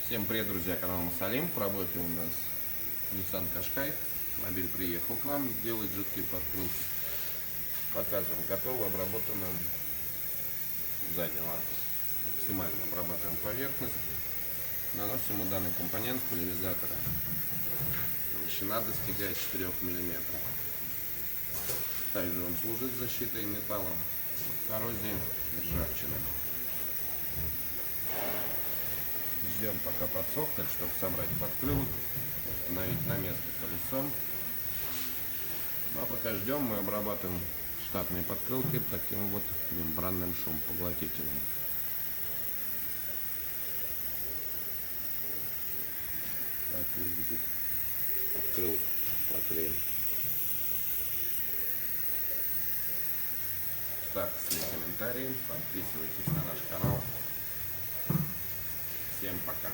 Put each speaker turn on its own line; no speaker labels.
Всем привет, друзья, канал Масалим. В работе у нас Nissan Qashqai. Мобиль приехал к нам сделать жидкие подкрутки. Показываем, готово, обработано заднего арка. Максимально обрабатываем поверхность. Наносим у данный компонент пульверизатора. Толщина достигает 4 мм. Также он служит защитой металла от коррозии и ржавчины. Ждем, пока подсохнет, чтобы собрать подкрылок, установить на место колесо. Ну а пока ждем, мы обрабатываем штатные подкрылки таким вот мембранным шумопоглотителем. Так выглядит подкрылок поклеен. Ставьте свои комментарии, подписывайтесь на наш канал. Всем пока!